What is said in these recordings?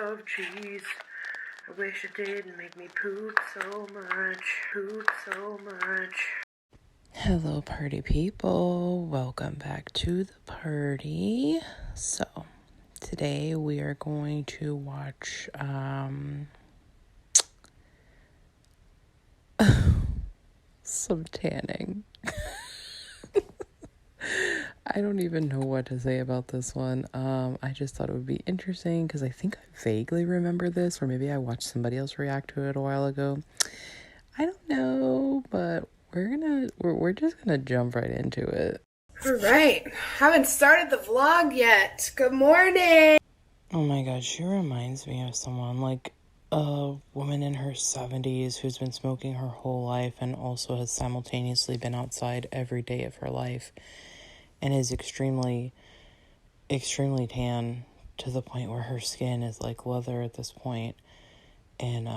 love cheese. I wish it didn't make me poop so much. Hello, party people. Welcome back to the party. So, today we are going to watch, some tanning. I don't even know what to say about this one. I just thought it would be interesting because I think I vaguely remember this, or maybe I watched somebody else react to it a while ago. I don't know, but we're just gonna jump right into it. All right, haven't started the vlog yet. Good morning. Oh my god, she reminds me of someone, like a woman in her 70s who's been smoking her whole life and also has simultaneously been outside every day of her life and is extremely tan to the point where her skin is like leather at this point. And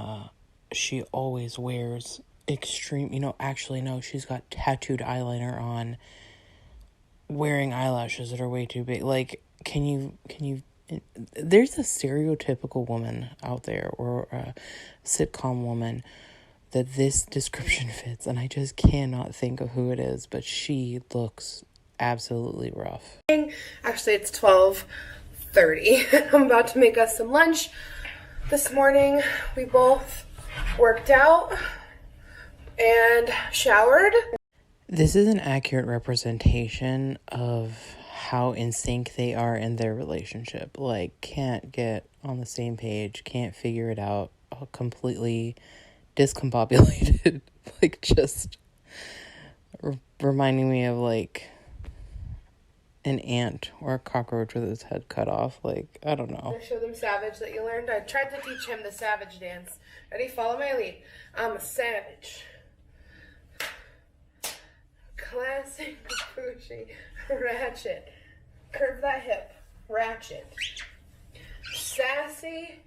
she always wears actually no, she's got tattooed eyeliner on, wearing eyelashes that are way too big. Like, can you there's a stereotypical woman out there, or a sitcom woman, that this description fits, and I just cannot think of who it is, but she looks absolutely rough. Actually, it's 12:30. I'm about to make us some lunch. This morning, we both worked out and showered. This is an accurate representation of how in sync they are in their relationship. Like, can't get on the same page, can't figure it out, completely discombobulated. Like, just reminding me of, like, an ant or a cockroach with its head cut off. Like, I don't know. I show them Savage that you learned. I tried to teach him the Savage dance. Ready? Follow my lead. I'm a savage. Classic, pushy, ratchet. Curve that hip, ratchet. Sassy,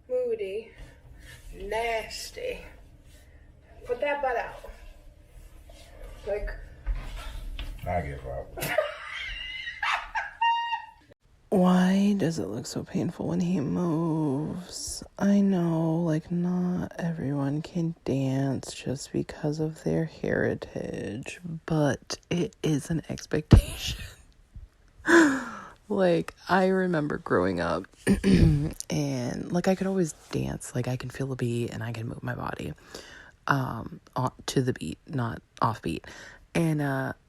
moody, nasty. Put that butt out. Like, I give up. Why does it look so painful when he moves? I know, like, not everyone can dance just because of their heritage, but it is an expectation. Like, I remember growing up, and, like, I could always dance. Like, I can feel the beat, and I can move my body, to the beat, not off beat. And,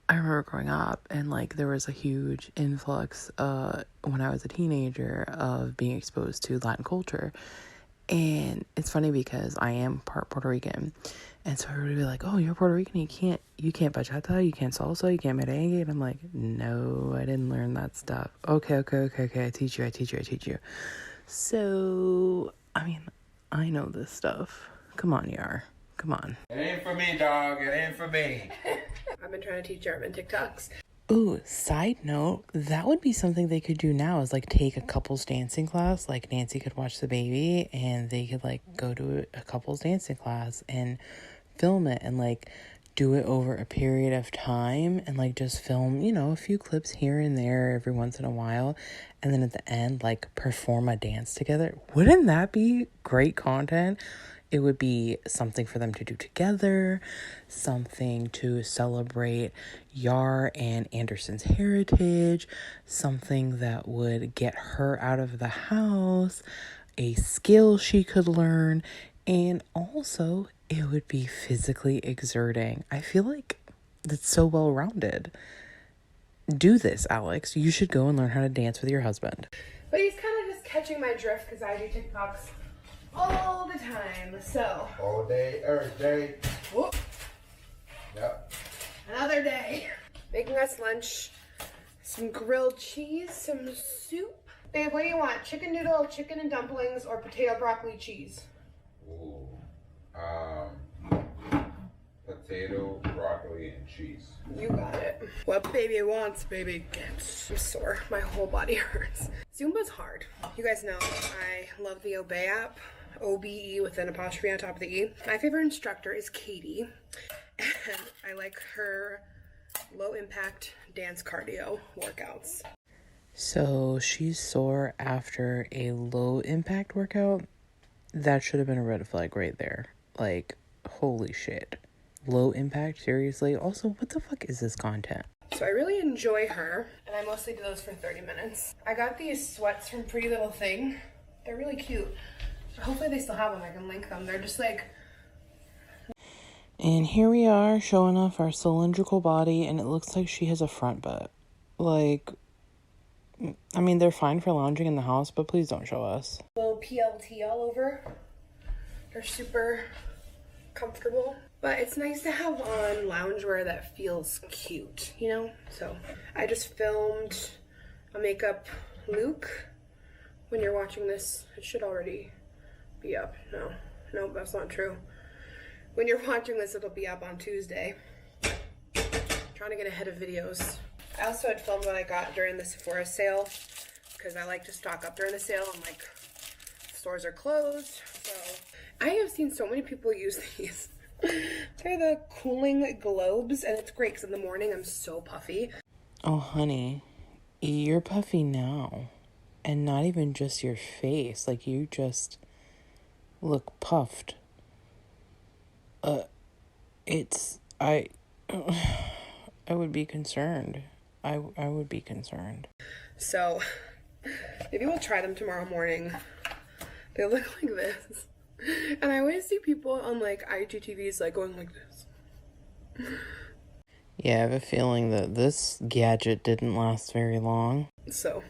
I remember growing up, and, like, there was a huge influx, when I was a teenager, of being exposed to Latin culture. And it's funny because I am part Puerto Rican, and so everybody would be like, oh, you're Puerto Rican, you can't bachata, you can't salsa, you can't merengue. And I'm like, no, I didn't learn that stuff. Okay, I teach you. So, I mean, I know this stuff. Come on, Yar. Come on. It ain't for me, dog. It ain't for me. I've been trying to teach German TikToks. Ooh, side note, that would be something they could do now, is like take a couples dancing class. Like, Nancy could watch the baby and they could like go to a couples dancing class and film it and like do it over a period of time, and like just film, a few clips here and there every once in a while, and then at the end like perform a dance together. Wouldn't that be great content? It would be something for them to do together, something to celebrate Yar and Anderson's heritage, something that would get her out of the house, a skill she could learn, and also it would be physically exerting. I feel like that's so well-rounded. Do this, Alex. You should go and learn how to dance with your husband. But he's kind of just catching my drift because I do TikToks all the time, so. All day, every day. Whoop. Yep. Another day. Making us lunch. Some grilled cheese, some soup. Babe, what do you want? Chicken noodle, chicken and dumplings, or potato, broccoli, cheese? Ooh. Potato, broccoli, and cheese. You got it. What baby wants, baby gets. I'm sore. My whole body hurts. Zumba's hard. You guys know I love the Obey app. OBE with an apostrophe on top of the E. My favorite instructor is Katie, and I like her low impact dance cardio workouts. So she's sore after a low impact workout. That should have been a red flag right there. Like, holy shit. Low impact, seriously? Also, what the fuck is this content? So I really enjoy her, and I mostly do those for 30 minutes. I got these sweats from Pretty Little Thing. They're really cute. Hopefully they still have them. I can link them. They're just like... And here we are showing off our cylindrical body, and it looks like she has a front butt. Like, I mean, they're fine for lounging in the house, but please don't show us. Little PLT all over. They're super comfortable. But it's nice to have on loungewear that feels cute, you know? So I just filmed a makeup look. When you're watching this, it should already be up. No, that's not true. When you're watching this, it'll be up on Tuesday. Trying to get ahead of videos. I also had filmed what I got during the Sephora sale because I like to stock up during the sale and like stores are closed. So I have seen so many people use these. They're the cooling globes, and it's great because in the morning I'm so puffy. Oh, honey, you're puffy now. And not even just your face. Like, you just look puffed. I would be concerned. I would be concerned. So, maybe we'll try them tomorrow morning. They look like this. And I always see people on like IGTVs like going like this. Yeah, I have a feeling that this gadget didn't last very long. So,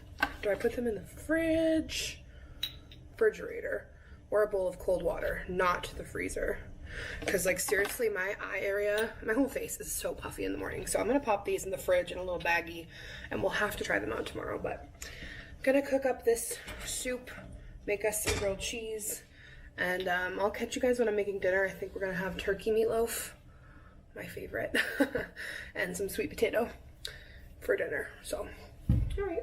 do I put them in the refrigerator, or a bowl of cold water, not the freezer? Because like seriously, my eye area, my whole face is so puffy in the morning. So I'm gonna pop these in the fridge in a little baggie, and we'll have to try them out tomorrow. But I'm gonna cook up this soup, make us some grilled cheese, and I'll catch you guys when I'm making dinner. I think we're gonna have turkey meatloaf, my favorite, and some sweet potato for dinner. So, all right,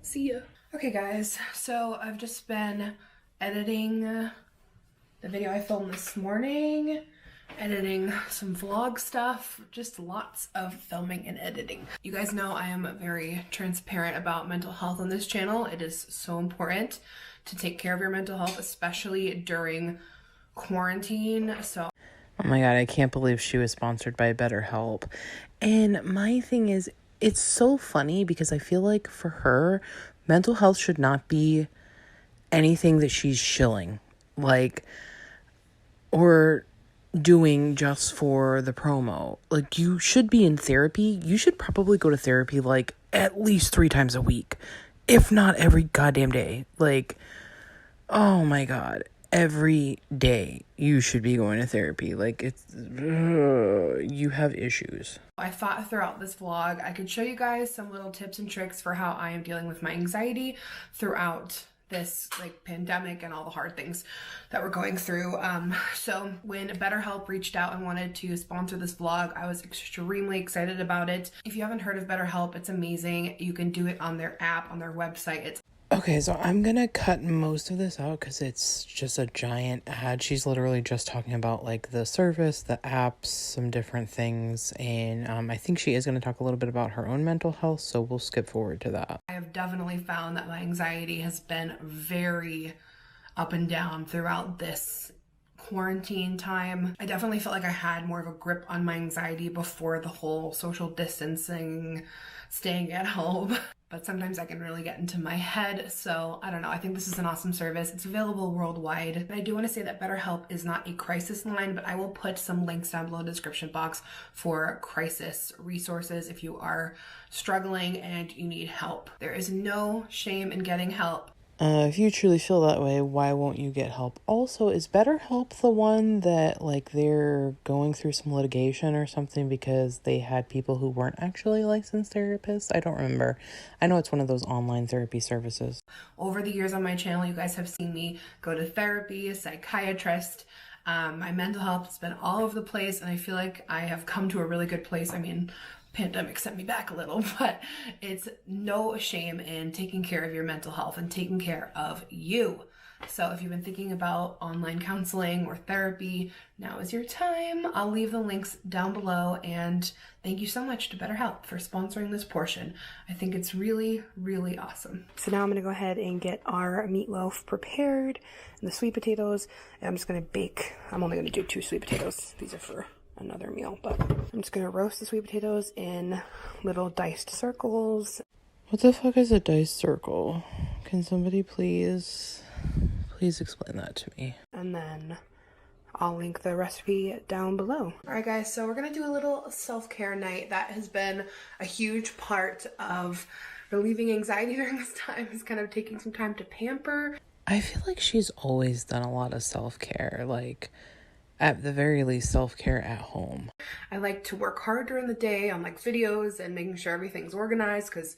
see ya. Okay guys, so I've just been editing the video I filmed this morning, editing some vlog stuff, just lots of filming and editing. You guys know I am very transparent about mental health on this channel. It is so important to take care of your mental health, especially during quarantine. So, oh my god, I can't believe she was sponsored by BetterHelp. And my thing is, it's so funny because I feel like for her, mental health should not be anything that she's shilling. Like, or doing just for the promo. Like, you should be in therapy. You should probably go to therapy like at least 3 times a week, if not every goddamn day. Like, oh my god, every day you should be going to therapy. Like, it's you have issues. I thought throughout this vlog I could show you guys some little tips and tricks for how I am dealing with my anxiety throughout this like pandemic and all the hard things that we're going through. So when BetterHelp reached out and wanted to sponsor this vlog, I was extremely excited about it. If you haven't heard of BetterHelp, it's amazing. You can do it on their app, on their website. It's Okay, so I'm gonna cut most of this out because it's just a giant ad. She's literally just talking about like the service, the apps, some different things, and I think she is gonna talk a little bit about her own mental health, so we'll skip forward to that. I have definitely found that my anxiety has been very up and down throughout this quarantine time. I definitely felt like I had more of a grip on my anxiety before the whole social distancing, staying at home. But sometimes I can really get into my head. So I don't know. I think this is an awesome service. It's available worldwide. And I do want to say that BetterHelp is not a crisis line, but I will put some links down below in the description box for crisis resources if you are struggling and you need help. There is no shame in getting help. If you truly feel that way, why won't you get help? Also, is BetterHelp the one that, like, they're going through some litigation or something because they had people who weren't actually licensed therapists? I don't remember. I know it's one of those online therapy services. Over the years on my channel, you guys have seen me go to therapy, a psychiatrist. My mental health has been all over the place, and I feel like I have come to a really good place. I mean, pandemic sent me back a little, but it's no shame in taking care of your mental health and taking care of you. So if you've been thinking about online counseling or therapy, now is your time. I'll leave the links down below, and thank you so much to BetterHelp for sponsoring this portion. I think it's really, really awesome. So now I'm gonna go ahead and get our meatloaf prepared and the sweet potatoes, and I'm just gonna bake. I'm only gonna do 2 sweet potatoes. These are for another meal, but I'm just gonna roast the sweet potatoes in little diced circles. What the fuck is a diced circle? Can somebody please explain that to me? And then I'll link the recipe down below. All right, guys, so we're gonna do a little self-care night. That has been a huge part of relieving anxiety during this time, is kind of taking some time to pamper. I feel like she's always done a lot of self-care, like at the very least self-care at home. I like to work hard during the day on like videos and making sure everything's organized, because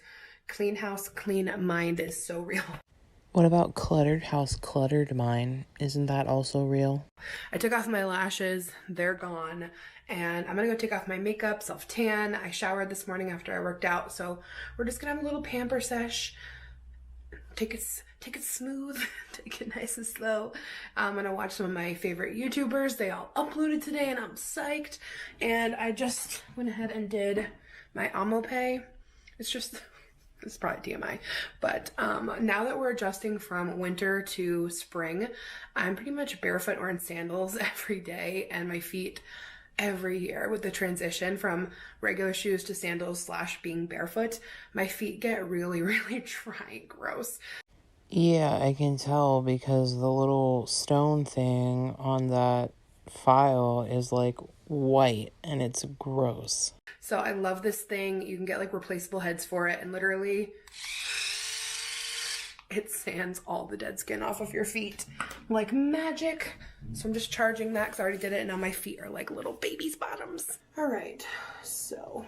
clean house, clean mind is so real. What about cluttered house, cluttered mind? Isn't that also real? I took off my lashes, they're gone, and I'm gonna go take off my makeup, self-tan. I showered this morning after I worked out, so we're just gonna have a little pamper sesh. Take it smooth, take it nice and slow. I'm gonna watch some of my favorite YouTubers. They all uploaded today and I'm psyched. And I just went ahead and did my Amopay. It's probably TMI, but now that we're adjusting from winter to spring, I'm pretty much barefoot or in sandals every day, and my feet every year with the transition from regular shoes to sandals / being barefoot, my feet get really, really dry and gross. Yeah, I can tell because the little stone thing on that file is like white and it's gross. So I love this thing. You can get like replaceable heads for it, and literally it sands all the dead skin off of your feet like magic. So I'm just charging that because I already did it, and now my feet are like little baby's bottoms. All right, so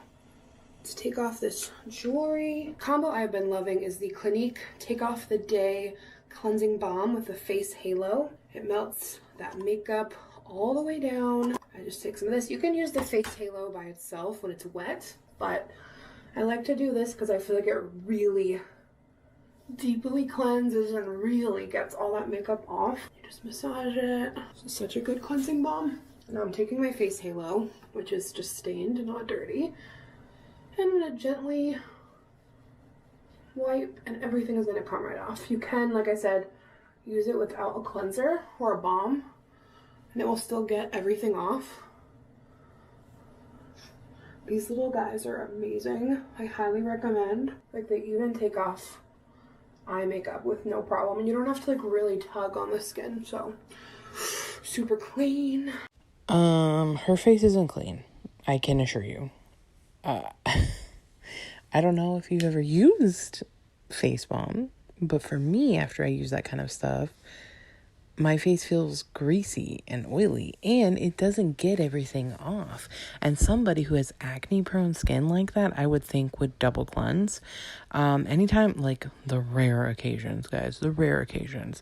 let's take off this jewelry. Combo I've been loving is the Clinique Take Off the Day Cleansing Balm with the Face Halo. It melts that makeup all the way down. I just take some of this. You can use the Face Halo by itself when it's wet, but I like to do this because I feel like it really deeply cleanses and really gets all that makeup off. You just massage it. This is such a good cleansing balm. Now I'm taking my Face Halo, which is just stained and not dirty, and I'm gonna gently wipe, and everything is gonna come right off. You can, like I said, use it without a cleanser or a balm, and it will still get everything off. These little guys are amazing. I highly recommend. Like, they even take off eye makeup with no problem, and you don't have to like really tug on the skin. So super clean. Her face isn't clean, I can assure you. I don't know if you've ever used face balm, but for me, after I use that kind of stuff, my face feels greasy and oily, and it doesn't get everything off. And somebody who has acne prone skin like that, I would think would double cleanse. Anytime, like the rare occasions, guys, the rare occasions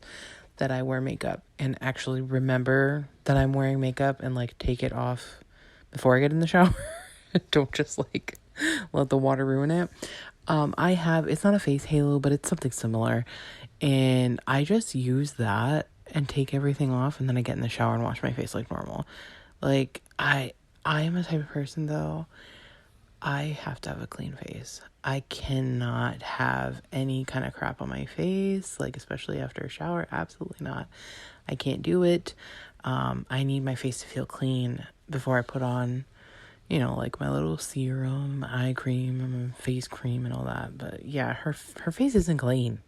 that I wear makeup and actually remember that I'm wearing makeup and like take it off before I get in the shower. Don't just like let the water ruin it. I have, it's not a face halo, but it's something similar. And I just use that and take everything off, and then I get in the shower and wash my face like normal. Like, I am a type of person, though, I have to have a clean face. I cannot have any kind of crap on my face, like, especially after a shower. Absolutely not. I can't do it. I need my face to feel clean before I put on, you know, like my little serum, eye cream, face cream, and all that. But yeah, her face isn't clean.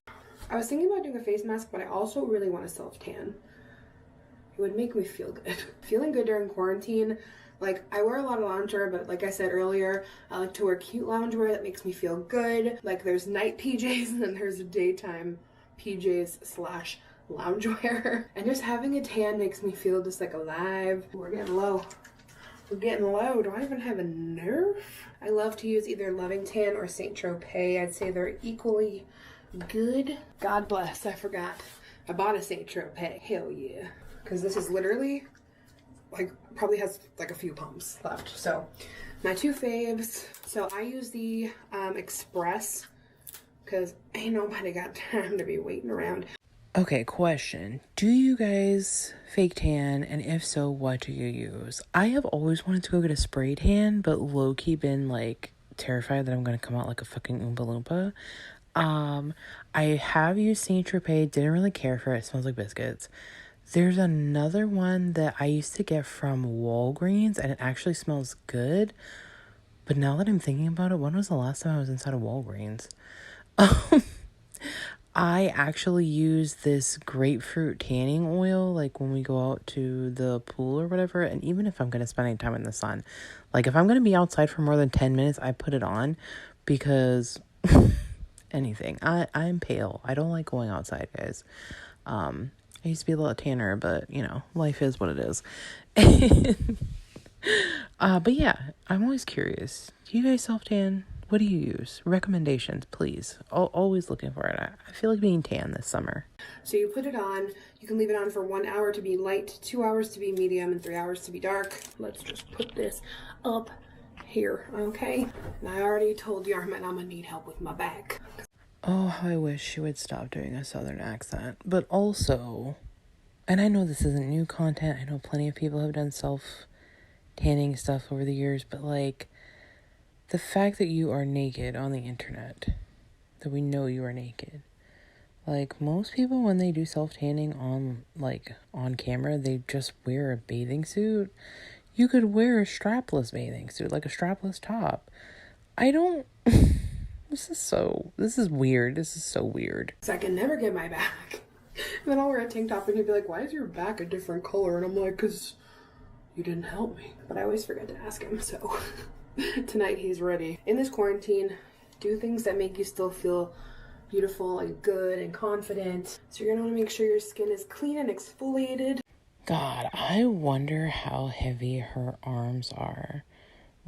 I was thinking about doing a face mask, but I also really want to self-tan. It would make me feel good. Feeling good during quarantine. Like, I wear a lot of loungewear, but like I said earlier, I like to wear cute loungewear that makes me feel good. Like, there's night PJs and then there's daytime PJs / loungewear. And just having a tan makes me feel just like alive. We're getting low. We're getting low. Do I even have a nerve? I love to use either Loving Tan or Saint Tropez. I'd say they're equally good. God bless, I forgot. I bought a Saint Tropez. Hell yeah. Because this is literally like probably has like a few pumps left. So my two faves. So I use the Express because ain't nobody got time to be waiting around. Okay, question. Do you guys fake tan? And if so, what do you use? I have always wanted to go get a spray tan, but low-key been like terrified that I'm gonna come out like a fucking Oompa Loompa. I have used Saint Tropez, didn't really care for it. It smells like biscuits. There's another one that I used to get from Walgreens, and it actually smells good. But now that I'm thinking about it, when was the last time I was inside of Walgreens? I actually use this grapefruit tanning oil, like when we go out to the pool or whatever. And even if I'm going to spend any time in the sun, like if I'm going to be outside for more than 10 minutes, I put it on because anything. I'm pale. I don't like going outside, guys. I used to be a little tanner, but you know, life is what it is. But yeah, I'm always curious. Do you guys self tan? What do you use? Recommendations, please. Always looking for it. I feel like being tan this summer. So you put it on. You can leave it on for 1 hour to be light, 2 hours to be medium, and 3 hours to be dark. Let's just put this up here, okay? And I already told Yarman I'm gonna need help with my back. Oh, how I wish she would stop doing a southern accent. But also, and I know this isn't new content. I know plenty of people have done self-tanning stuff over the years, but like, the fact that you are naked on the internet, that we know you are naked. Like, most people, when they do self-tanning on camera, they just wear a bathing suit. You could wear a strapless bathing suit, like a strapless top. I don't... This is weird. This is so weird. So I can never get my back. And then I'll wear a tank top and he'll be like, why is your back a different color? And I'm like, because you didn't help me. But I always forget to ask him, so... Tonight he's ready. In this quarantine, do things that make you still feel beautiful and good and confident. So you're gonna want to make sure your skin is clean and exfoliated. God, I wonder how heavy her arms are.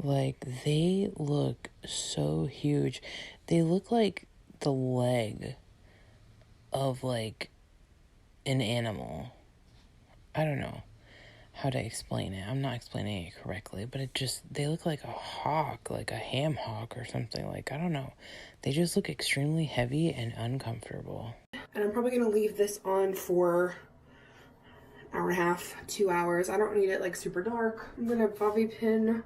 Like, they look so huge. They look like the leg of like an animal. I don't know how to explain it. I'm not explaining it correctly, but they look like a hawk, like a ham hock or something. Like, I don't know. They just look extremely heavy and uncomfortable. And I'm probably gonna leave this on for an hour and a half, 2 hours. I don't need it like super dark. I'm gonna bobby pin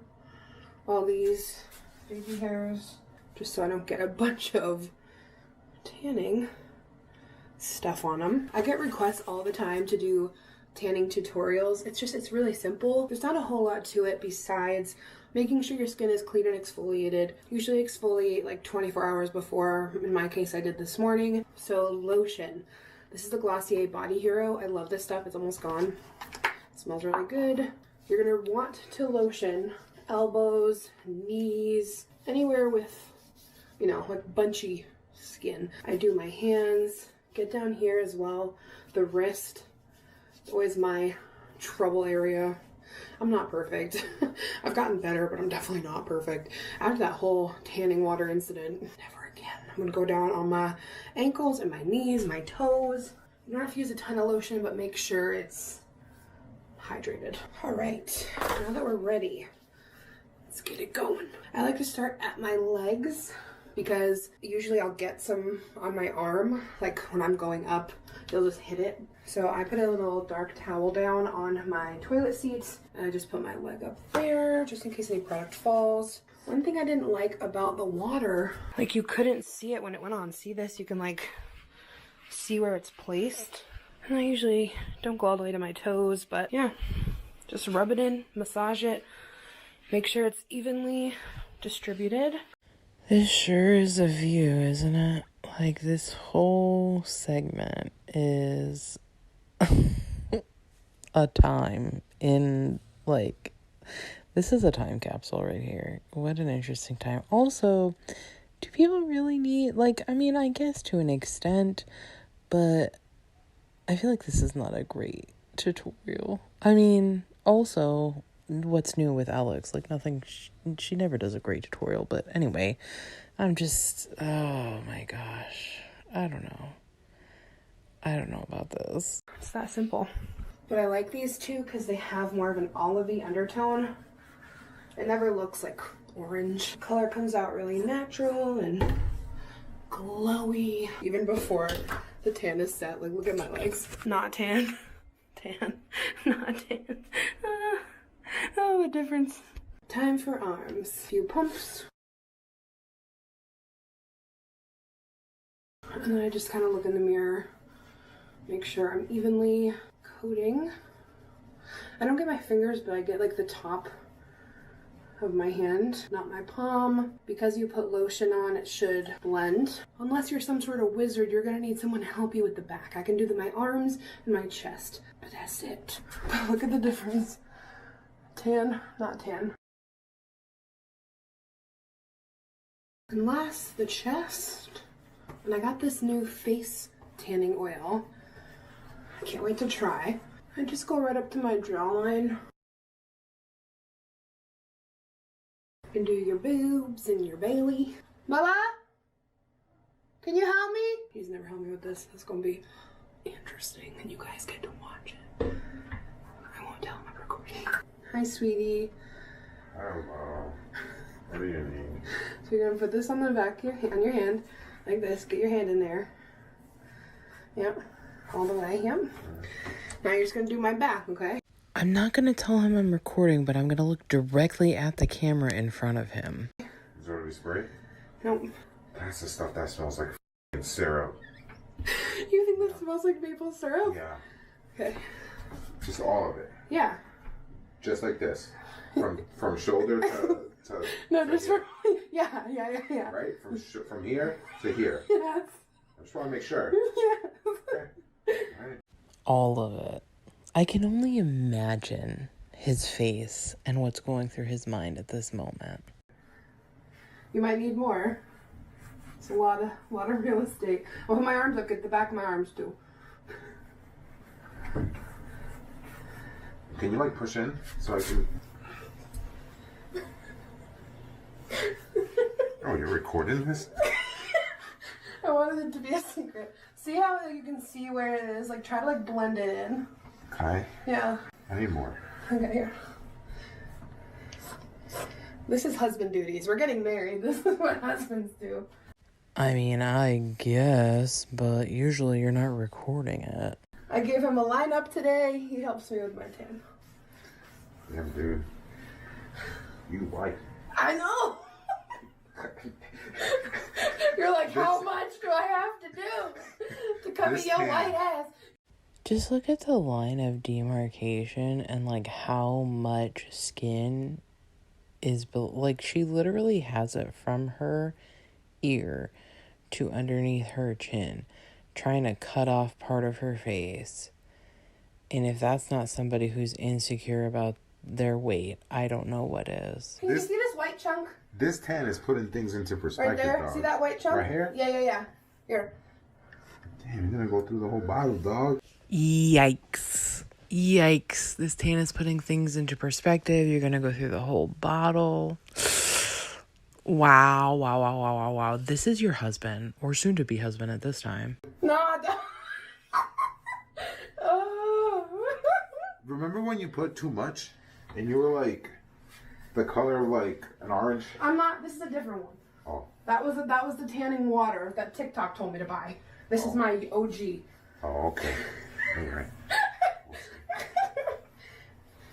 all these baby hairs just so I don't get a bunch of tanning stuff on them. I get requests all the time to do tanning tutorials. It's really simple. There's not a whole lot to it besides making sure your skin is clean and exfoliated. Usually exfoliate like 24 hours before. In my case, I did this morning. So lotion. This is the Glossier Body Hero. I love this stuff. It's almost gone. It smells really good. You're gonna want to lotion elbows, knees, anywhere with, you know, like bunchy skin. I do my hands, get down here as well. The wrist. It's always my trouble area. I'm not perfect. I've gotten better, but I'm definitely not perfect. After that whole tanning water incident, never again. I'm gonna go down on my ankles and my knees, my toes. You don't have to use a ton of lotion, but make sure it's hydrated. All right, now that we're ready, let's get it going. I like to start at my legs because usually I'll get some on my arm, like when I'm going up, they'll just hit it. So I put a little dark towel down on my toilet seats and I just put my leg up there just in case any product falls. One thing I didn't like about the water, like you couldn't see it when it went on. See this? You can like see where it's placed. And I usually don't go all the way to my toes, but yeah, just rub it in, massage it, make sure it's evenly distributed. This sure is a view, isn't it? Like, this whole segment is a time in, like, this is a time capsule right here. What an interesting time. Also, do people really need, like, I mean, I guess to an extent, but I feel like this is not a great tutorial. I mean, also, what's new with Alex? Like, nothing, she never does a great tutorial, but anyway, I'm just, oh my gosh, I don't know about this. It's that simple. But I like these two because they have more of an olivey undertone. It never looks like orange. Color comes out really natural and glowy. Even before the tan is set, like look at my legs. Not tan. Tan. Not tan. Oh, the difference. Time for arms. A few pumps. And then I just kind of look in the mirror. Make sure I'm evenly coating. I don't get my fingers, but I get like the top of my hand, not my palm. Because you put lotion on, it should blend. Unless you're some sort of wizard, you're gonna need someone to help you with the back. I can do my arms and my chest, but that's it. Look at the difference. Tan, not tan. And last, the chest. And I got this new face tanning oil. I can't wait to try. I just go right up to my jawline. You can do your boobs and your belly. Mama? Can you help me? He's never helped me with this. It's gonna be interesting and you guys get to watch it. I won't tell him I'm recording. Hi, sweetie. Hello. What do you need? So you're gonna put this on the back of your hand, like this. Get your hand in there. Yep. All the way. Yep. Now you're just gonna do my back, okay? I'm not going to tell him I'm recording, but I'm going to look directly at the camera in front of him. Is there already spray? Nope. That's the stuff that smells like f***ing syrup. You think that smells like maple syrup? Yeah. Okay. Just all of it. Yeah. Just like this. From shoulder to No, to just here. for yeah. Right? From here to here. Yes. I just want to make sure. Yes. Okay. All right. All of it. I can only imagine his face and what's going through his mind at this moment. You might need more. It's a lot of real estate. Oh, my arms, look at the back of my arms too. Can you like push in so I can? Oh, you're recording this? I wanted it to be a secret. See how you can see where it is? Like try to like blend it in. Okay. Yeah. I need more. Okay, here. This is husband duties. We're getting married. This is what husbands do. I mean, I guess, but usually you're not recording it. I gave him a lineup today. He helps me with my tan. Damn, dude. You white. I know. You're like, how much do I have to do to cover This your tan. white ass? Just look at the line of demarcation and like how much skin is built. Like she literally has it from her ear to underneath her chin, trying to cut off part of her face. And if that's not somebody who's insecure about their weight, I don't know what is. Can you see this white chunk? This tan is putting things into perspective, Right there? dog. See that white chunk? Right here? Yeah. Here. Damn, you're gonna go through the whole bottle, dog. Yikes. This tan is putting things into perspective. You're gonna go through the whole bottle. Wow. This is your husband, or soon to be husband at this time. No. Oh. Remember when you put too much and you were like the color of like an orange? I'm not. This is a different one. Oh. That was the tanning water that TikTok told me to buy. This is my OG. Oh, okay. All right.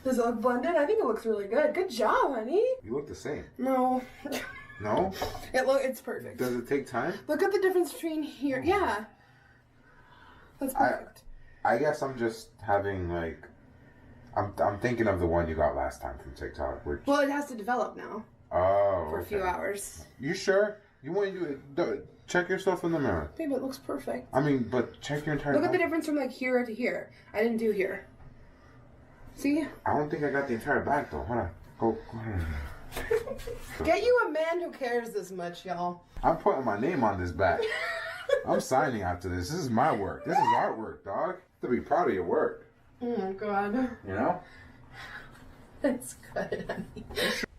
Does it look blended? I think it looks really good. Good job, honey. You look the same. No. No? It's perfect. Does it take time? Look at the difference between here. Yeah. That's perfect. I guess I'm just having like I'm thinking of the one you got last time from TikTok. Which, Well, it has to develop now oh, for a few hours. You sure? You want to do it? Check yourself in the mirror. Babe, it looks perfect. I mean, but check your entire Look at the body. difference from like here to here. I didn't do here. See? I don't think I got the entire back though. Hold on. Go. Get you a man who cares this much, y'all. I'm putting my name on this back. I'm signing after this. This is my work. This is artwork, dog. To be proud of your work. Oh my god. You know? That's good, honey.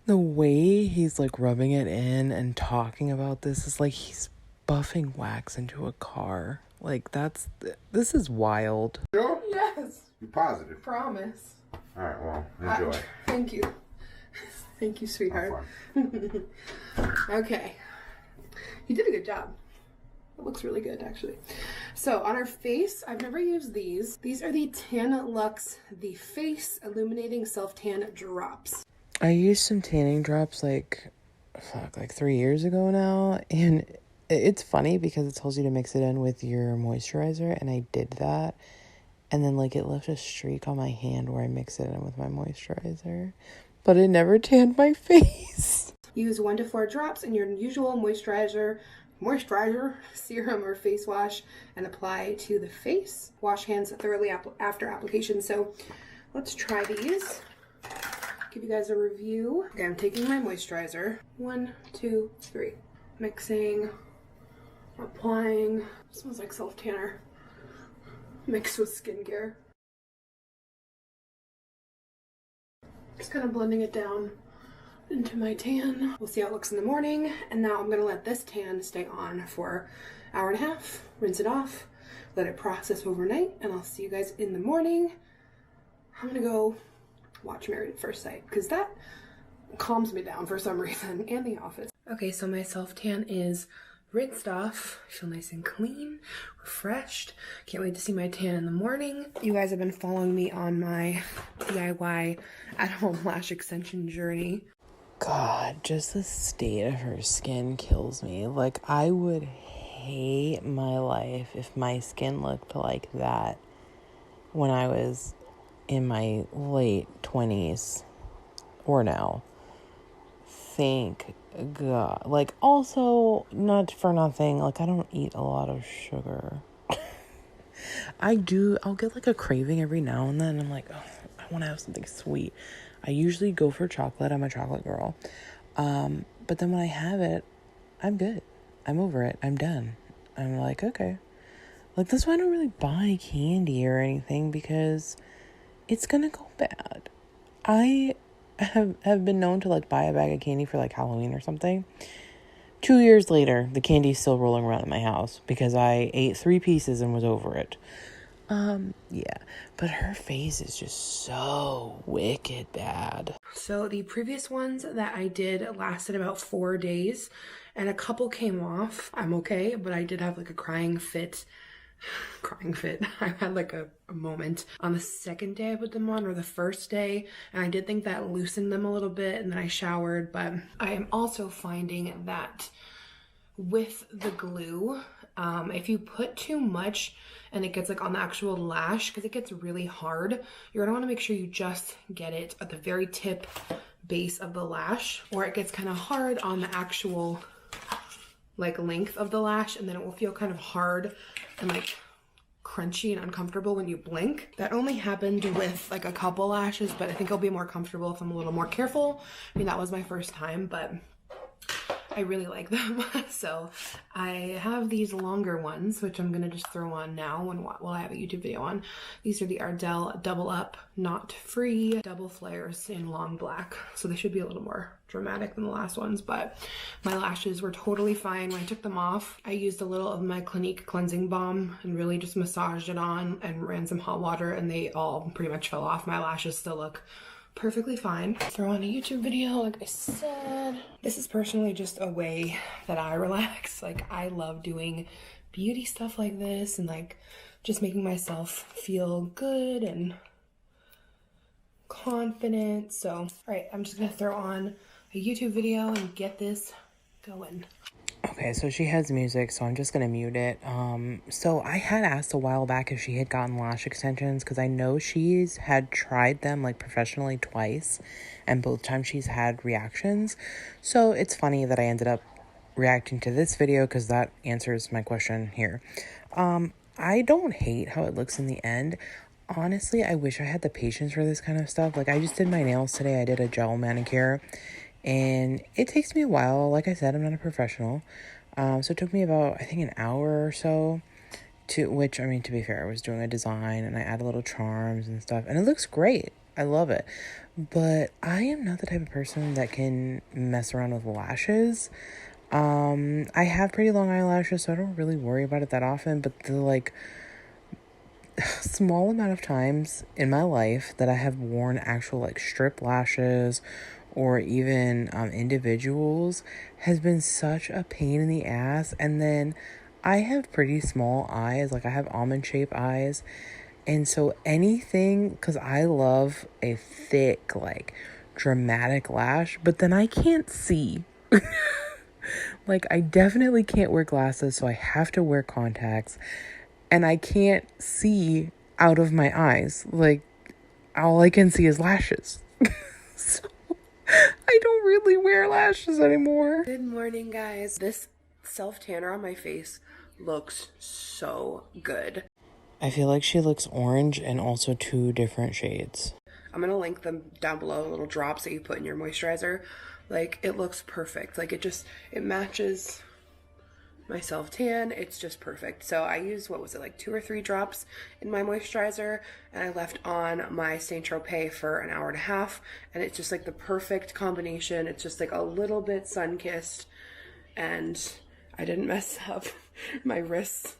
The way he's like rubbing it in and talking about this is like he's buffing wax into a car. Like this is wild. Sure? Yes. Be positive. Promise. All right, well, enjoy. Thank you. Thank you, sweetheart. Okay. You did a good job. It looks really good, actually. So, on our face, I've never used these. These are the Tan Luxe The Face Illuminating Self-Tan Drops. I used some tanning drops like 3 years ago now, and it's funny because it tells you to mix it in with your moisturizer, and I did that, and then like it left a streak on my hand where I mixed it in with my moisturizer, but it never tanned my face. Use 1 to 4 drops in your usual moisturizer, serum, or face wash, and apply to the face. Wash hands thoroughly after application. So let's try these. Give you guys a review. Okay, I'm taking my moisturizer. 1, 2, 3. Mixing, applying. It smells like self-tanner mixed with skincare. Just kind of blending it down into my tan. We'll see how it looks in the morning. And now I'm gonna let this tan stay on for an hour and a half, rinse it off, let it process overnight, and I'll see you guys in the morning. I'm gonna go watch Married at First Sight because that calms me down for some reason, and The Office. Okay, so my self-tan is rinsed off. I feel nice and clean, refreshed. Can't wait to see my tan in the morning. You guys have been following me on my DIY at-home lash extension journey. God, just the state of her skin kills me. Like, I would hate my life if my skin looked like that when I was in my late 20s or now. Thank God. Like, also, not for nothing, like, I don't eat a lot of sugar. I'll get like a craving every now and then. I'm like, oh, I want to have something sweet. I usually go for chocolate. I'm a chocolate girl. But then when I have it, I'm good. I'm over it. I'm done. I'm like, okay. Like, that's why I don't really buy candy or anything, because it's gonna go bad. I have been known to like buy a bag of candy for like Halloween or something. 2 years later, the candy's still rolling around in my house because I ate 3 pieces and was over it. Yeah, but her face is just so wicked bad. So the previous ones that I did lasted about 4 days, and a couple came off. I'm okay, but I did have like a crying fit. I had like a moment on the second day I put them on, or the first day, and I did think that loosened them a little bit, and then I showered. But I am also finding that with the glue, if you put too much and it gets like on the actual lash, because it gets really hard, you're gonna want to make sure you just get it at the very tip base of the lash, or it gets kind of hard on the actual like length of the lash, and then it will feel kind of hard and like crunchy and uncomfortable when you blink. That only happened with like a couple lashes, but I think I'll be more comfortable if I'm a little more careful. I mean, that was my first time, but I really like them. So I have these longer ones, which I'm gonna just throw on now while I have a YouTube video on. These are the Ardell Double Up Knot Free Double Flares in long black. So they should be a little more dramatic than the last ones, but my lashes were totally fine when I took them off. I used a little of my Clinique cleansing balm and really just massaged it on and ran some hot water, and they all pretty much fell off. My lashes still look perfectly fine. Throw on a YouTube video, like I said. This is personally just a way that I relax. Like, I love doing beauty stuff like this and like just making myself feel good and confident. So, all right, I'm just gonna throw on a YouTube video and get this going. Okay, so she has music, so I'm just gonna mute it. So I had asked a while back if she had gotten lash extensions, because I know she's had tried them like professionally twice, and both times she's had reactions. So it's funny that I ended up reacting to this video, because that answers my question here. I don't hate how it looks in the end. Honestly, I wish I had the patience for this kind of stuff. Like, I just did my nails today. I did a gel manicure, and it takes me a while. Like I said, I'm not a professional. So it took me about, I think, an hour or so to be fair, I was doing a design and I add a little charms and stuff, and it looks great. I love it. But I am not the type of person that can mess around with lashes. I have pretty long eyelashes, so I don't really worry about it that often, but the like small amount of times in my life that I have worn actual like strip lashes or even individuals has been such a pain in the ass. And then I have pretty small eyes, like I have almond shaped eyes. And so anything, because I love a thick, like dramatic lash, but then I can't see. Like, I definitely can't wear glasses, so I have to wear contacts. And I can't see out of my eyes. Like, all I can see is lashes. So, I don't really wear lashes anymore. Good morning, guys. This self-tanner on my face looks so good. I feel like she looks orange and also 2 different shades. I'm going to link them down below, little drops that you put in your moisturizer. Like, it looks perfect. Like, it matches my self-tan. It's just perfect. So I used, what was it, like 2 or 3 drops in my moisturizer, and I left on my Saint Tropez for an hour and a half, and it's just like the perfect combination. It's just like a little bit sun-kissed, and I didn't mess up my wrists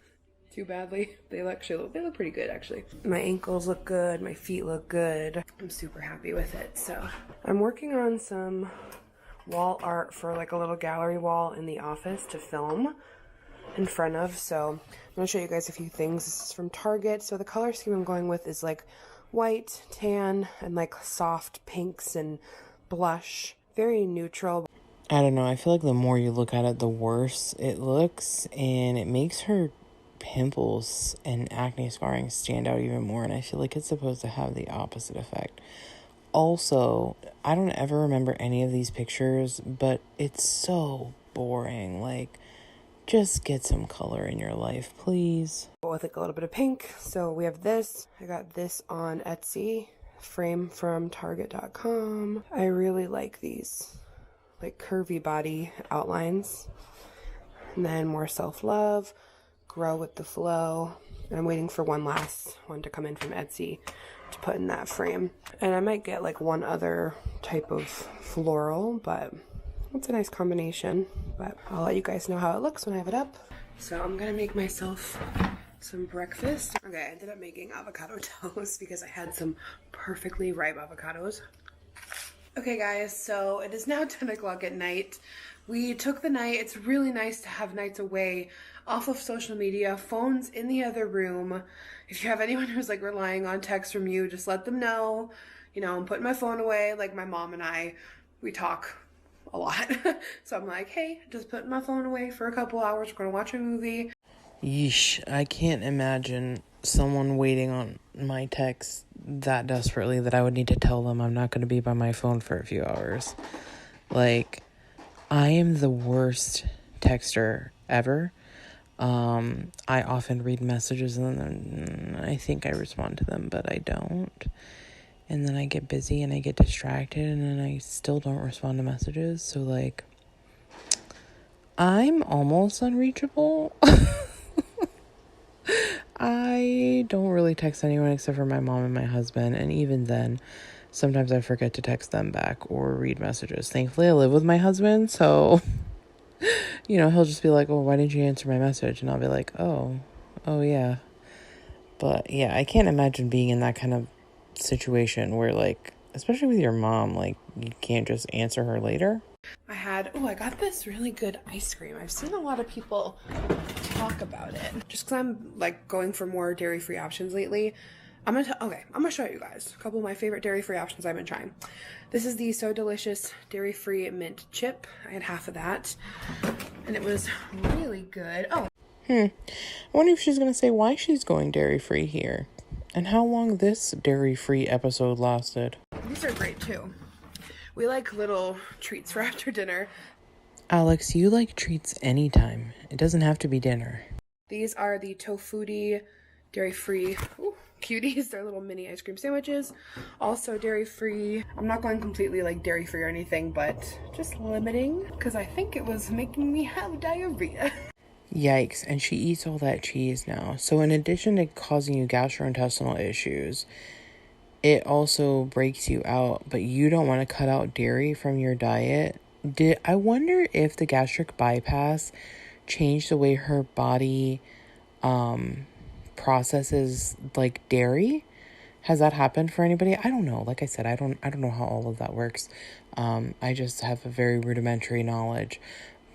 too badly. They look pretty good, actually. My ankles look good, my feet look good. I'm super happy with it. So I'm working on some wall art for like a little gallery wall in the office to film in front of. So I'm going to show you guys a few things. This is from Target. So the color scheme I'm going with is like white, tan, and like soft pinks and blush. Very neutral. I don't know. I feel like the more you look at it, the worse it looks. And it makes her pimples and acne scarring stand out even more. And I feel like it's supposed to have the opposite effect. Also, I don't ever remember any of these pictures, but it's so boring. Like, just get some color in your life, please. With like a little bit of pink. So we have this. I got this on Etsy. Frame from Target.com. I really like these like curvy body outlines. And then more self-love. Grow with the flow. And I'm waiting for one last one to come in from Etsy to put in that frame. And I might get like one other type of floral, but it's a nice combination. But I'll let you guys know how it looks when I have it up. So I'm gonna make myself some breakfast. Okay, I ended up making avocado toast because I had some perfectly ripe avocados. Okay guys, so it is now 10 o'clock at night. We took the night. It's really nice to have nights away off of social media, phones in the other room. If you have anyone who's like relying on text from you, just let them know. You know, I'm putting my phone away. Like my mom and I, we talk a lot. So I'm like, hey, just putting my phone away for a couple hours. We're gonna watch a movie. Yeesh, I can't imagine someone waiting on my text that desperately that I would need to tell them I'm not going to be by my phone for a few hours. Like, I am the worst texter ever. I often read messages and then I think I respond to them, but I don't. And then I get busy and I get distracted and then I still don't respond to messages. So, like, I'm almost unreachable. I don't really text anyone except for my mom and my husband. And even then, sometimes I forget to text them back or read messages. Thankfully, I live with my husband, so, you know, he'll just be like, oh, why didn't you answer my message? And I'll be like, oh, yeah. But, yeah, I can't imagine being in that kind of situation where, like, especially with your mom, like, you can't just answer her later. I got this really good ice cream. I've seen a lot of people talk about it. Just because I'm like going for more dairy-free options lately. I'm gonna show you guys a couple of my favorite dairy-free options I've been trying. This is the So Delicious dairy-free mint chip. I had half of that and it was really good. I wonder if she's gonna say why she's going dairy-free here and how long this dairy-free episode lasted. These are great too. We like little treats for after dinner. Alex, you like treats anytime. It doesn't have to be dinner. These are the Tofutti dairy-free cuties. They're little mini ice cream sandwiches. Also dairy-free. I'm not going completely like dairy-free or anything, but just limiting because I think it was making me have diarrhea. Yikes, and she eats all that cheese now. So in addition to causing you gastrointestinal issues, it also breaks you out, but you don't want to cut out dairy from your diet. I wonder if the gastric bypass changed the way her body processes like dairy. Has that happened for anybody? I don't know. Like I said, I don't know how all of that works. I just have a very rudimentary knowledge.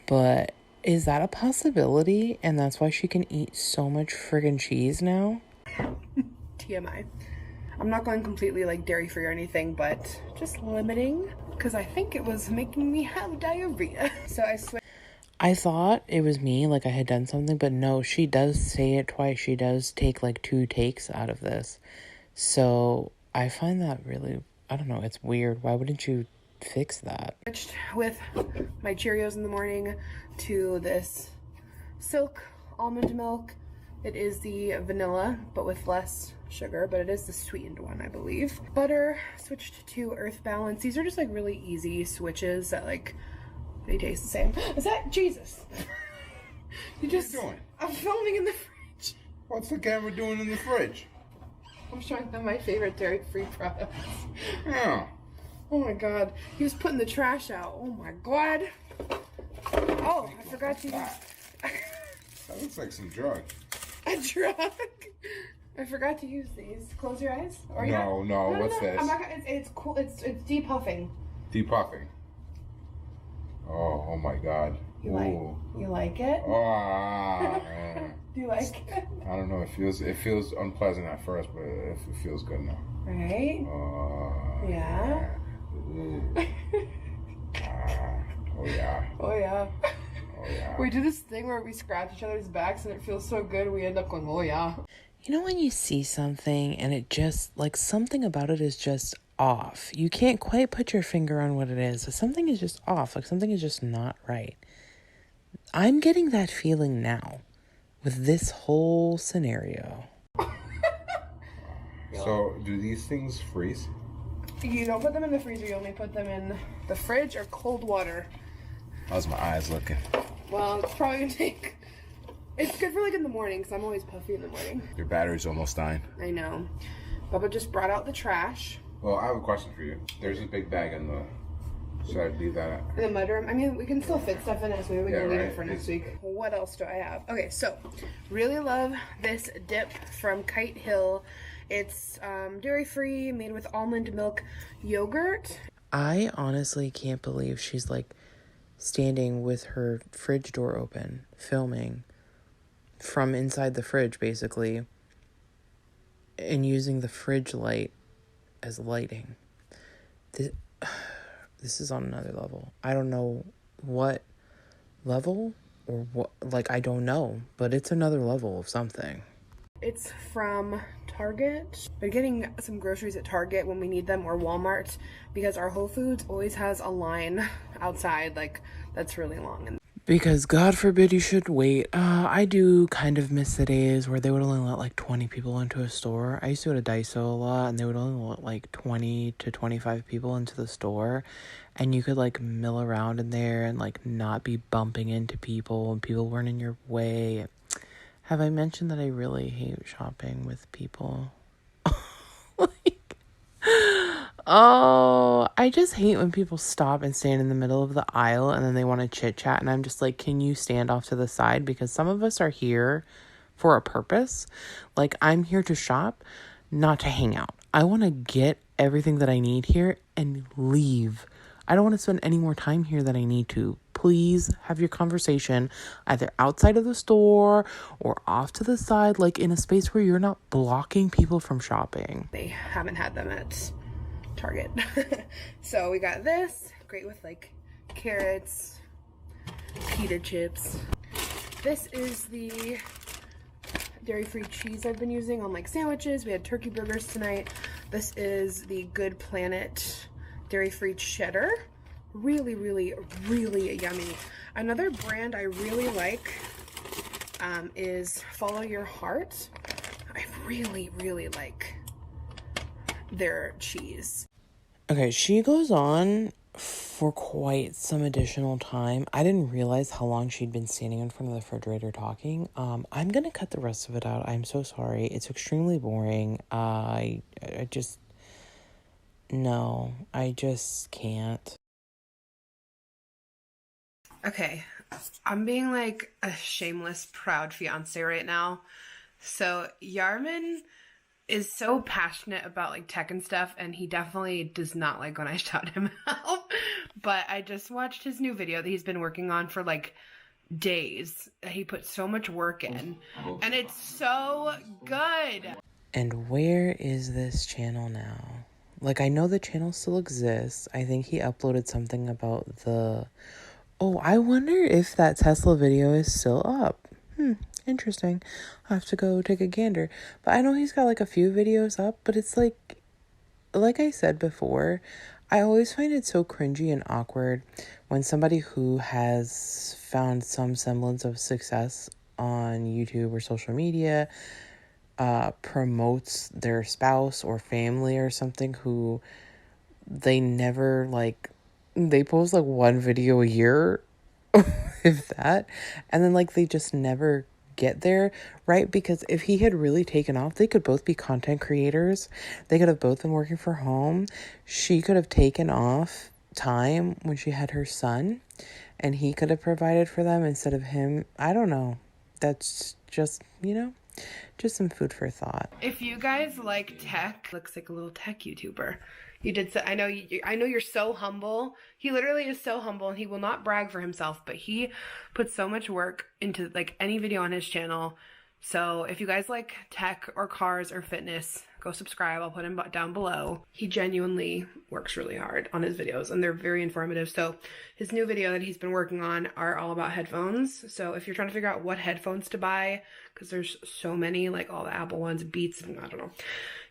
But is that a possibility? And that's why she can eat so much friggin' cheese now? TMI. I'm not going completely like dairy free or anything, but just limiting because I think it was making me have diarrhea. So I switched. I thought it was me, like I had done something, but no, she does say it twice. She does take like 2 takes out of this. So I find that really, I don't know, it's weird. Why wouldn't you fix that? Switched with my Cheerios in the morning to this Silk almond milk. It is the vanilla, but with less sugar, but it is the sweetened one, I believe. Butter, switched to Earth Balance. These are just like really easy switches that like, they taste the same. Is that Jesus? What are you doing? I'm filming in the fridge. What's the camera doing in the fridge? I'm showing them my favorite dairy-free products. Yeah. Oh my god. He was putting the trash out. Oh my god. Oh, I forgot to use That looks like some drug. a drug. I forgot to use these. Close your eyes. Or No, what's this? I'm not gonna, it's cool. It's depuffing. Depuffing. Oh my god. You like it? Oh, Do you like it? I don't know. It feels unpleasant at first, but it feels good now. Right? Yeah. Ooh. Oh yeah. Oh yeah. Oh yeah. We do this thing where we scratch each other's backs and it feels so good we end up going, oh yeah. You know when you see something and it just, like something about it is just off. You can't quite put your finger on what it is. But something is just off. Like something is just not right. I'm getting that feeling now with this whole scenario. So, do these things freeze? You don't put them in the freezer, you only put them in the fridge or cold water. How's my eyes looking? Well, it's probably gonna take... It's good for like in the morning, because I'm always puffy in the morning. Your battery's almost dying. I know. Bubba just brought out the trash. Well, I have a question for you. There's a big bag in the... Should I leave that? In the mudroom. I mean, we can still fit stuff in it, so maybe we can leave right. it for next week. What else do I have? Okay, so really love this dip from Kite Hill. It's dairy-free, made with almond milk yogurt. I honestly can't believe she's like standing with her fridge door open, filming from inside the fridge, basically, and using the fridge light as lighting. This is on another level. I don't know what level or what, like, I don't know, but it's another level of something. It's from Target. We're getting some groceries at Target when we need them, or Walmart, because our Whole Foods always has a line outside, like, that's really long. And Because God forbid you should wait. I do kind of miss the days where they would only let like 20 people into a store. I used to go to Daiso a lot and they would only let like 20 to 25 people into the store. And you could like mill around in there and like not be bumping into people and people weren't in your way. Have I mentioned that I really hate shopping with people? Like, oh, I just hate when people stop and stand in the middle of the aisle and then they want to chit chat. And I'm just like, can you stand off to the side? Because some of us are here for a purpose. Like, I'm here to shop, not to hang out. I want to get everything that I need here and leave. I don't want to spend any more time here than I need to. Please have your conversation either outside of the store or off to the side, like in a space where you're not blocking people from shopping. they haven't had them at Target. So we got this, great with like carrots, pita chips. This is the dairy-free cheese I've been using on like sandwiches. We had turkey burgers tonight. This is the Good Planet dairy-free cheddar. Really, really, really yummy. Another brand I really like is Follow Your Heart. I really, really like their cheese. Okay, she goes on for quite some additional time. I didn't realize how long she'd been standing in front of the refrigerator talking. I'm gonna cut the rest of it out. I'm so sorry. It's extremely boring. I just... No, I just can't. Okay, I'm being like a shameless, proud fiance right now. So Yarman is so passionate about like tech and stuff, and he definitely does not like when I shout him out. But I just watched his new video that he's been working on for like days. He put so much work in, and it's so good. And where is this channel now? Like, I know the channel still exists. I think he uploaded something about the... Oh, I wonder if that Tesla video is still up. Interesting. I'll have to go take a gander. But I know he's got like a few videos up, but it's like I said before, I always find it so cringy and awkward when somebody who has found some semblance of success on YouTube or social media promotes their spouse or family or something who they never like, they post like one video a year, if that, and then like they just never get there, right? Because if he had really taken off, they could both be content creators. They could have both been working from home. She could have taken off time when she had her son, and he could have provided for them instead of him. I don't know. That's just, just some food for thought. If you guys like tech, looks like a little tech YouTuber. You did so. I know you're so humble. He literally is so humble, and he will not brag for himself, but he puts so much work into like any video on his channel. So if you guys like tech or cars or fitness, go subscribe. I'll put him down below. He genuinely works really hard on his videos, and they're very informative. So his new video that he's been working on are all about headphones. So if you're trying to figure out what headphones to buy, because there's so many, like all the Apple ones, Beats, and I don't know.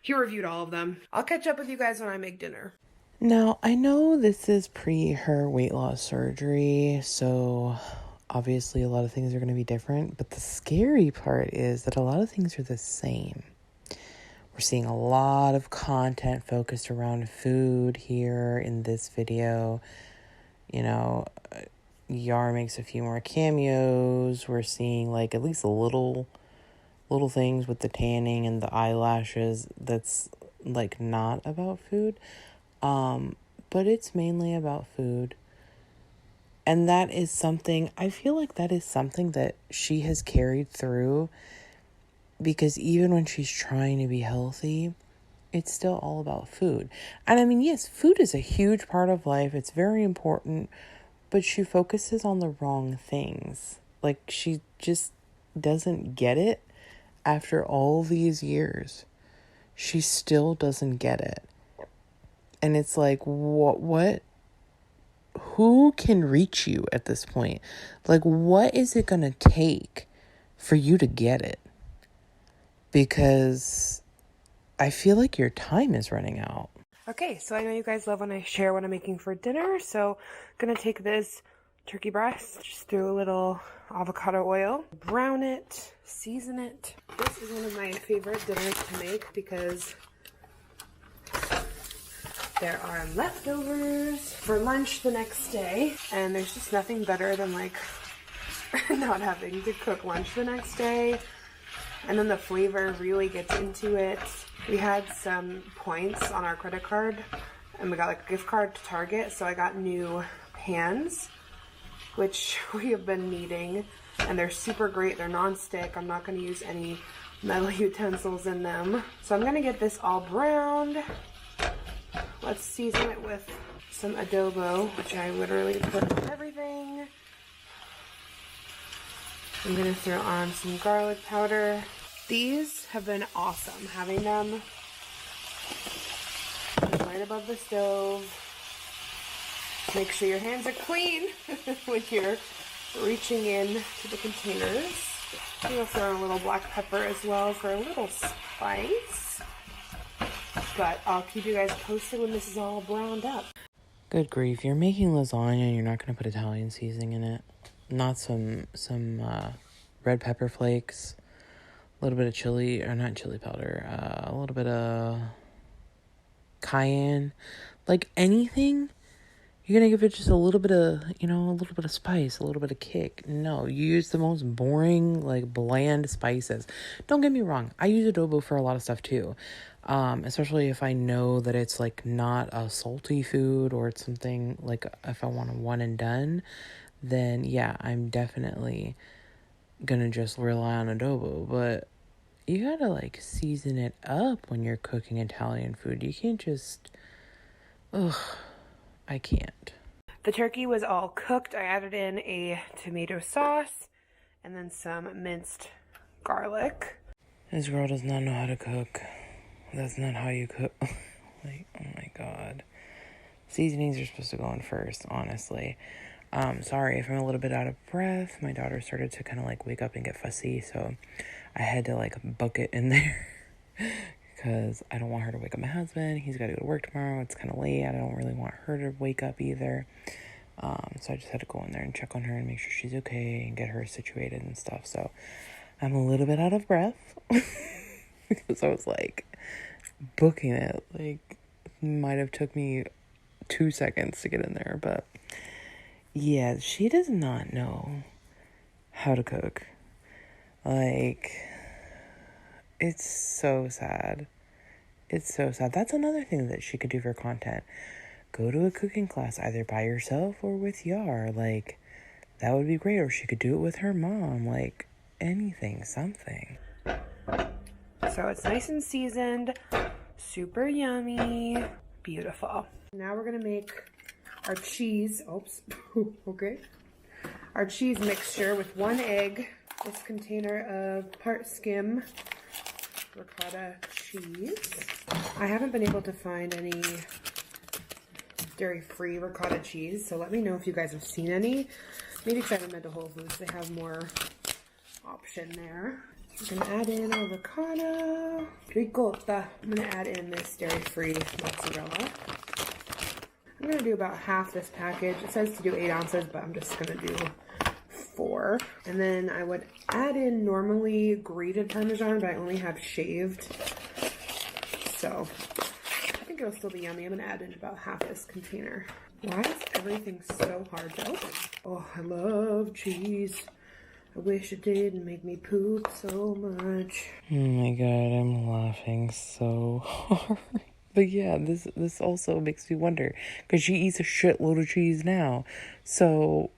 He reviewed all of them. I'll catch up with you guys when I make dinner. Now, I know this is pre her weight loss surgery, so obviously a lot of things are going to be different, but the scary part is that a lot of things are the same. We're seeing a lot of content focused around food here in this video. Yar makes a few more cameos. We're seeing like at least a little things with the tanning and the eyelashes that's like not about food. But it's mainly about food. And that is something, I feel like that is something that she has carried through, because even when she's trying to be healthy, it's still all about food. And I mean, yes, food is a huge part of life. It's very important, but she focuses on the wrong things. Like, she just doesn't get it after all these years. She still doesn't get it. And it's like, what? Who can reach you at this point? Like, what is it going to take for you to get it? Because I feel like your time is running out. Okay, so I know you guys love when I share what I'm making for dinner, so I'm gonna take this turkey breast, just throw a little avocado oil, brown it, season it. This is one of my favorite dinners to make because there are leftovers for lunch the next day, and there's just nothing better than like not having to cook lunch the next day, and then the flavor really gets into it. We had some points on our credit card, and we got like a gift card to Target, so I got new pans, which we have been needing, and they're super great. They're non-stick. I'm not going to use any metal utensils in them. So I'm going to get this all browned. Let's season it with some adobo, which I literally put on everything. I'm going to throw on some garlic powder. These have been awesome, having them right above the stove. Make sure your hands are clean when you're reaching in to the containers. We'll throw in a little black pepper as well for a little spice. But I'll keep you guys posted when this is all browned up. Good grief, you're making lasagna and you're not going to put Italian seasoning in it. Not some red pepper flakes, a little bit of chili, or not chili powder, a little bit of cayenne. Like anything, you're going to give it just a little bit of, a little bit of spice, a little bit of kick. No, you use the most boring, like bland spices. Don't get me wrong, I use adobo for a lot of stuff too. Especially if I know that it's like not a salty food, or it's something like if I want a one and done, then yeah, I'm definitely gonna just rely on adobo. But you gotta like season it up when you're cooking Italian food. You can't just, ugh, I can't. The turkey was all cooked. I added in a tomato sauce and then some minced garlic. This girl does not know how to cook. That's not how you cook. Like, oh my God. Seasonings are supposed to go in first, honestly. Sorry if I'm a little bit out of breath. My daughter started to kind of like wake up and get fussy, so I had to like book it in there because I don't want her to wake up my husband. He's got to go to work tomorrow. It's kind of late. I don't really want her to wake up either. So I just had to go in there and check on her and make sure she's okay and get her situated and stuff. So I'm a little bit out of breath because I was like booking it. Like, might have took me 2 seconds to get in there, but yeah, she does not know how to cook. Like, it's so sad. It's so sad. That's another thing that she could do for content. Go to a cooking class either by yourself or with Yar. Like, that would be great. Or she could do it with her mom. Like, anything, something. So it's nice and seasoned, super yummy, beautiful. Now we're gonna make our cheese, oops, okay. Our cheese mixture with 1 egg, this container of part skim ricotta cheese. I haven't been able to find any dairy-free ricotta cheese, so let me know if you guys have seen any. Maybe because I haven't been to Whole Foods, they have more option there. I'm gonna add in our ricotta, ricotta. I'm gonna add in this dairy-free mozzarella. I'm gonna do about half this package. It says to do 8 ounces, but I'm just gonna do 4. And then I would add in normally grated Parmesan, but I only have shaved. So I think it'll still be yummy. I'm gonna add in about half this container. Why is everything so hard to open? Oh, I love cheese. I wish it didn't make me poop so much. Oh my God, I'm laughing so hard. But yeah, this also makes me wonder, because she eats a shitload of cheese now. So,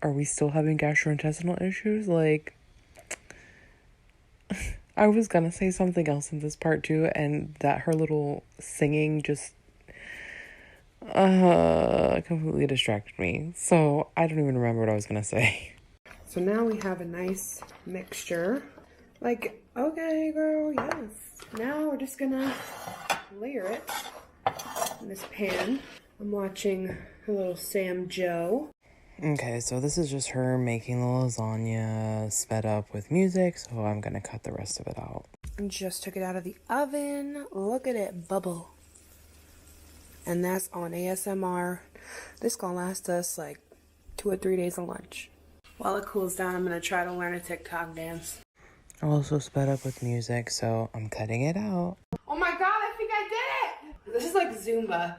are we still having gastrointestinal issues? Like, I was gonna say something else in this part too, and that her little singing just completely distracted me. So, I don't even remember what I was gonna say. So now we have a nice mixture. Like, okay, girl, yes. Now we're just gonna layer it in this pan. I'm watching a little Sam Joe. Okay, so this is just her making the lasagna sped up with music, so I'm gonna cut the rest of it out. Just took it out of the oven. Look at it bubble. And that's on ASMR. This gonna last us like 2 or 3 days of lunch. While it cools down, I'm gonna try to learn a TikTok dance. Also sped up with music, so I'm cutting it out. Oh my God, I think I did it! This is like Zumba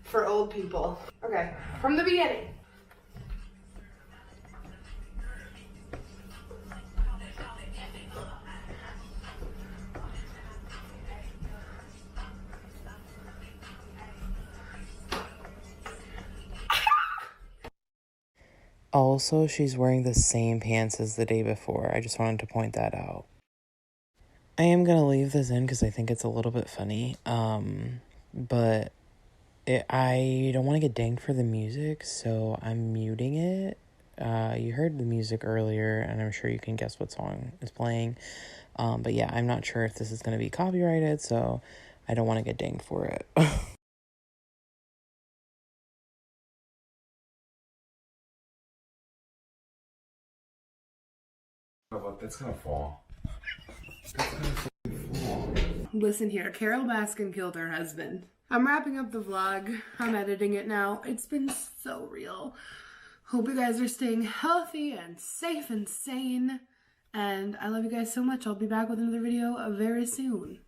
for old people. Okay, from the beginning. Also, she's wearing the same pants as the day before. I just wanted to point that out. I am going to leave this in because I think it's a little bit funny. But I don't want to get dinged for the music, so I'm muting it. You heard the music earlier, and I'm sure you can guess what song is playing. But yeah, I'm not sure if this is going to be copyrighted, so I don't want to get dinged for it. That's gonna fall. Listen here, Carol Baskin killed her husband. I'm wrapping up the vlog. I'm editing it now. It's been so real. Hope you guys are staying healthy and safe and sane. And I love you guys so much. I'll be back with another video very soon.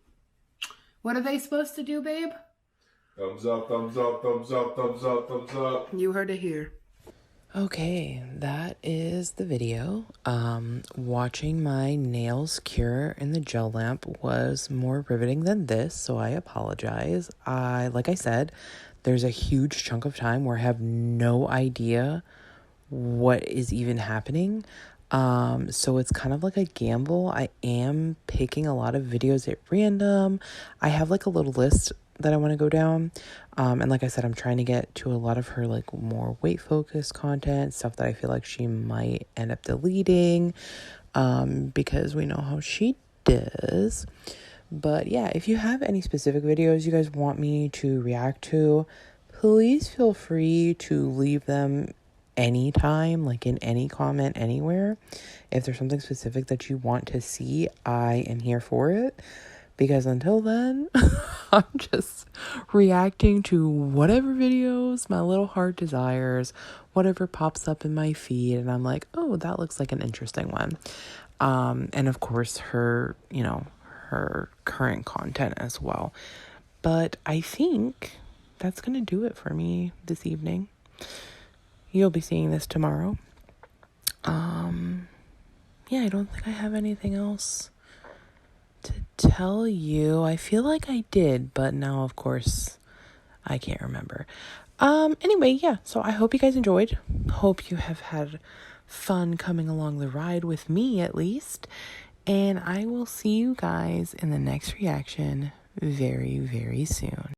What are they supposed to do, babe? Thumbs up, thumbs up, thumbs up, thumbs up, thumbs up. You heard it here. Okay, that is the video. Watching my nails cure in the gel lamp was more riveting than this, so I apologize. Like I said, there's a huge chunk of time where I have no idea what is even happening. So it's kind of like a gamble. I am picking a lot of videos at random. I have like a little list that I want to go down. And like I said, I'm trying to get to a lot of her like more weight focused content, stuff that I feel like she might end up deleting, because we know how she does. But yeah, if you have any specific videos you guys want me to react to, please feel free to leave them anytime, like in any comment anywhere. If there's something specific that you want to see, I am here for it. Because until then, I'm just reacting to whatever videos my little heart desires, whatever pops up in my feed, and I'm like, oh, that looks like an interesting one. And of course, her, her current content as well. But I think that's going to do it for me this evening. You'll be seeing this tomorrow. Yeah, I don't think I have anything else to tell you. I feel like I did, but now, of course, I can't remember. Anyway, yeah, so I hope you guys enjoyed. Hope you have had fun coming along the ride with me, at least. And I will see you guys in the next reaction very, very soon.